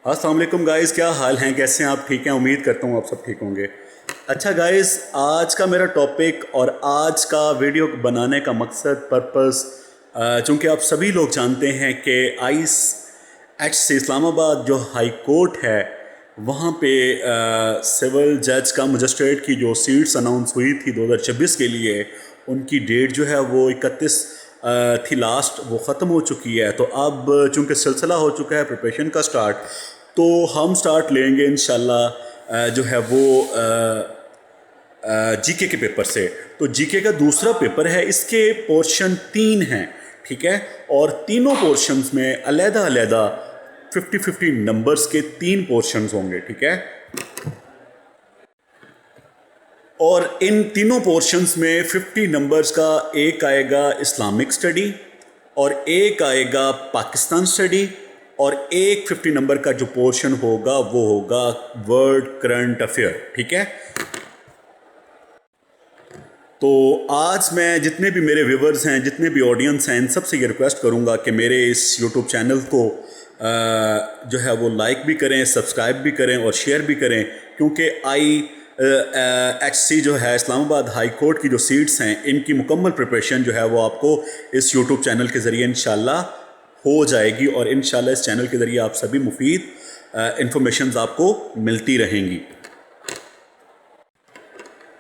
अस्सलाम वालेकुम गाइस, क्या हाल हैं, कैसे हैं आप? ठीक हैं, उम्मीद करता हूँ आप सब ठीक होंगे। अच्छा गाइस, आज का मेरा टॉपिक और आज का वीडियो बनाने का मकसद पर्पस, चूँकि आप सभी लोग जानते हैं कि ICE इस्लामाबाद जो हाई कोर्ट है वहाँ पे सिविल जज का मजिस्ट्रेट की जो सीट्स अनाउंस हुई थी 2026 के लिए, उनकी डेट जो है वो 31 थी लास्ट, वो ख़त्म हो चुकी है। तो अब चूँकि सिलसिला हो चुका है प्रिपरेशन का स्टार्ट, तो हम स्टार्ट लेंगे इंशाल्लाह जो है वो जीके के पेपर से। तो जीके का दूसरा पेपर है, इसके पोर्शन 3 हैं, ठीक है, और तीनों पोर्शंस में अलग-अलग 50-50 नंबर्स के 3 पोर्शंस होंगे, ठीक है। और इन तीनों पोर्शंस में 50 नंबर्स का एक आएगा इस्लामिक स्टडी और एक आएगा पाकिस्तान स्टडी और एक 50 नंबर का जो पोर्शन होगा वो होगा वर्ल्ड करंट अफेयर, ठीक है। तो आज मैं जितने भी मेरे व्यूवर्स हैं, जितने भी ऑडियंस हैं, इन सबसे ये रिक्वेस्ट करूंगा कि मेरे इस यूट्यूब चैनल को जो है वो लाइक भी करें, सब्सक्राइब भी करें और शेयर भी करें, क्योंकि IHC जो है इस्लामाबाद हाई कोर्ट की जो सीट्स हैं, इनकी मुकम्मल प्रिपरेशन जो है वो आपको इस यूट्यूब चैनल के ज़रिए इंशाल्लाह हो जाएगी और इंशाल्लाह इस चैनल के ज़रिए आप सभी मुफीद इंफॉर्मेशंस आपको मिलती रहेंगी।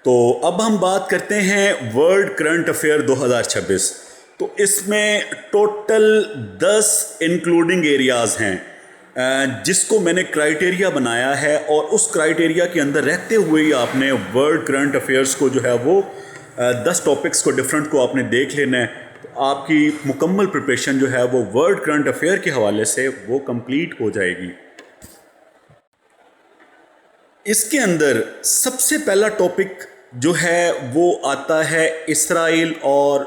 तो अब हम बात करते हैं वर्ल्ड करंट अफेयर 2026। तो इसमें टोटल 10 इंक्लूडिंग एरियाज़ हैं जिसको मैंने क्राइटेरिया बनाया है, और उस क्राइटेरिया के अंदर रहते हुए ही आपने वर्ल्ड करंट अफेयर्स को जो है वो 10 टॉपिक्स को डिफरेंट को आपने देख लेना है। तो आपकी मुकम्मल प्रिपरेशन जो है वो वर्ल्ड करंट अफेयर के हवाले से वो कंप्लीट हो जाएगी। इसके अंदर सबसे पहला टॉपिक जो है वो आता है इसराइल और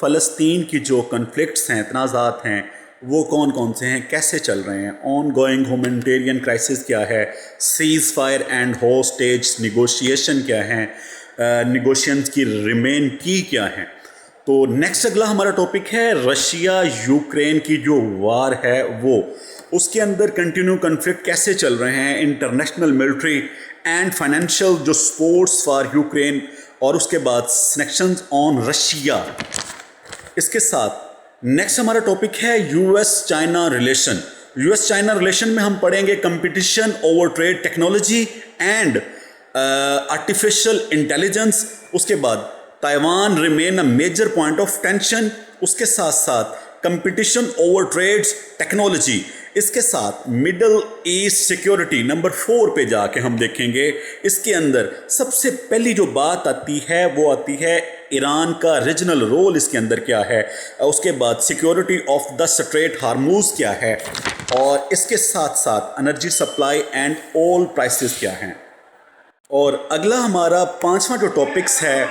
फ़लस्तीन की जो कन्फ्लिक्ट्स हैं, तनाज़ात हैं, वो कौन कौन से हैं, कैसे चल रहे हैं, ऑन गोइंग ह्यूमैनिटेरियन क्राइसिस क्या है, ceasefire and hostage negotiation क्या है, निगोशिएशंस की रिमेन की क्या है। तो नेक्स्ट अगला हमारा टॉपिक है रशिया यूक्रेन की जो वार है वो, उसके अंदर कंटिन्यू कन्फ्लिक्ट कैसे चल रहे हैं, इंटरनेशनल मिलिट्री एंड फाइनेंशियल जो सपोर्ट्स फॉर यूक्रेन, और उसके बाद सैंक्शंस ऑन रशिया। इसके साथ नेक्स्ट हमारा टॉपिक है US China relation. US China relation में हम पढ़ेंगे competition over trade technology and artificial intelligence. उसके बाद Taiwan remain a major point of tension. उसके साथ साथ कंपटीशन ओवर ट्रेड्स टेक्नोलॉजी। इसके साथ मिडल ईस्ट सिक्योरिटी नंबर 4 पे जाके हम देखेंगे। इसके अंदर सबसे पहली जो बात आती है वो आती है ईरान का रीजनल रोल इसके अंदर क्या है, उसके बाद security of the straight Hormuz क्या है, और इसके साथ साथ energy supply and oil prices क्या हैं। और अगला हमारा 5वां जो टॉपिक्स है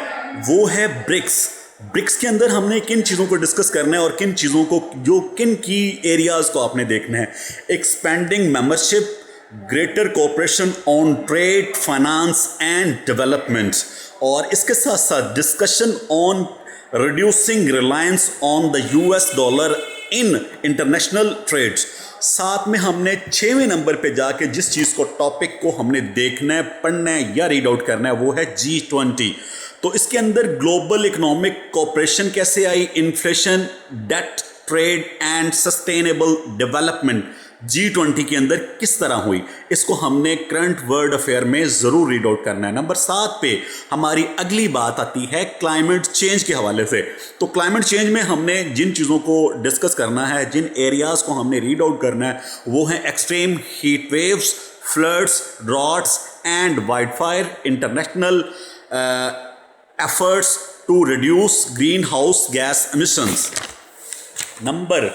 वो है ब्रिक्स। ब्रिक्स के अंदर हमने किन चीज़ों को डिस्कस करना है और किन चीज़ों को, जो किन की एरियाज़ को आपने देखना है। Expanding membership, greater cooperation on trade, finance and development, और इसके साथ साथ discussion on reducing reliance on the US dollar in international trades. साथ में हमने 6वें नंबर पे जाके जिस चीज़ को, टॉपिक को हमने देखना है, पढ़ना है या रीड आउट करना है वो है G20। तो इसके अंदर ग्लोबल इकोनॉमिक कोऑपरेशन कैसे आई, inflation, debt, trade and sustainable development G20 के अंदर किस तरह हुई, इसको हमने करंट वर्ल्ड अफेयर में ज़रूर रीड आउट करना है। नंबर 7 पे हमारी अगली बात आती है क्लाइमेट चेंज के हवाले से। तो क्लाइमेट चेंज में हमने जिन चीज़ों को डिस्कस करना है, जिन एरियाज़ को हमने रीड आउट करना है, वो हैं extreme heat waves, floods, droughts and wild fire, international efforts to reduce greenhouse gas emissions। Number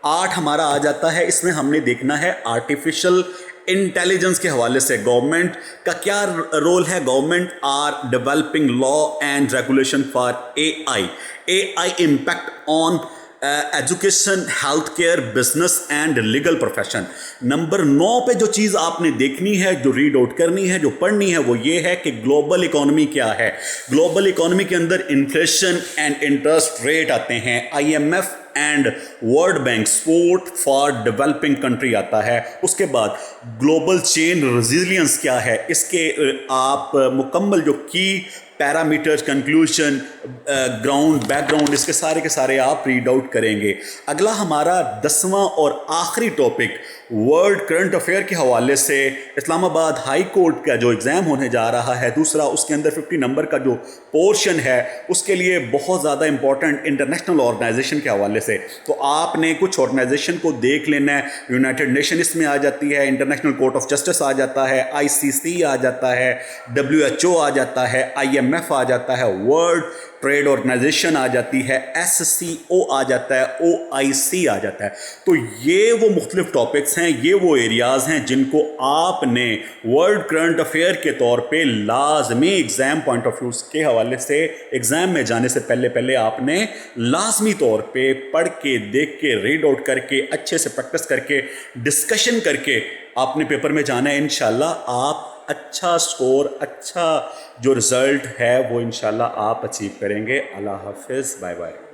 8 हमारा आ जाता है, इसमें हमने देखना है आर्टिफिशियल इंटेलिजेंस के हवाले से गवर्नमेंट का क्या रोल है। Government are developing law and regulation for AI impact on education, health care, business and legal profession. Number 9 पे जो चीज़ आपने देखनी है, जो रीड आउट करनी है, जो पढ़नी है, वो ये है कि ग्लोबल इकोनॉमी क्या है। ग्लोबल इकोनॉमी के अंदर इन्फ्लेशन एंड इंटरेस्ट रेट आते हैं, IMF and world bank support for developing country आता है। उसके बाद ग्लोबल चेन रेजिलियंस क्या है, इसके आप मुकम्मल जो की पैरामीटर्स, कंक्लूजन, ग्राउंड, बैकग्राउंड, इसके सारे के सारे आप रीड आउट करेंगे। अगला हमारा 10वां और आखिरी टॉपिक वर्ल्ड करंट अफेयर के हवाले से इस्लामाबाद हाई कोर्ट का जो एग्ज़ाम होने जा रहा है दूसरा, उसके अंदर 50 नंबर का जो पोर्शन है उसके लिए बहुत ज़्यादा इंपॉर्टेंट इंटरनेशनल ऑर्गेनाइजेशन के हवाले से। तो आपने कुछ ऑर्गेनाइजेशन को देख लेना है। यूनाइटेड नेशन इसमें आ जाती है, इंटरनेशनल कोर्ट ऑफ जस्टिस आ जाता है, ICC आ जाता है, WHO आ जाता है, IMF आ जाता है, वर्ल्ड ट्रेड ऑर्गेनाइजेशन आ जाती है, SCO आ जाता है, OIC आ जाता है। तो ये वो मुख्तलिफ टॉपिक्स हैं, ये वो एरियाज़ हैं जिनको आपने वर्ल्ड करंट अफेयर के तौर पे लाजमी एग्ज़ाम पॉइंट ऑफ व्यू के हवाले से एग्ज़ाम में जाने से पहले पहले आपने लाजमी तौर पे पढ़ के, देख के, रीड आउट करके, अच्छे से प्रैक्टिस करके, डिस्कशन करके आपने पेपर में जाना है। इंशाल्लाह आप अच्छा स्कोर, अच्छा जो रिज़ल्ट है वो इंशाल्लाह आप अचीव करेंगे। अल्लाह हाफिज़, बाय बाय।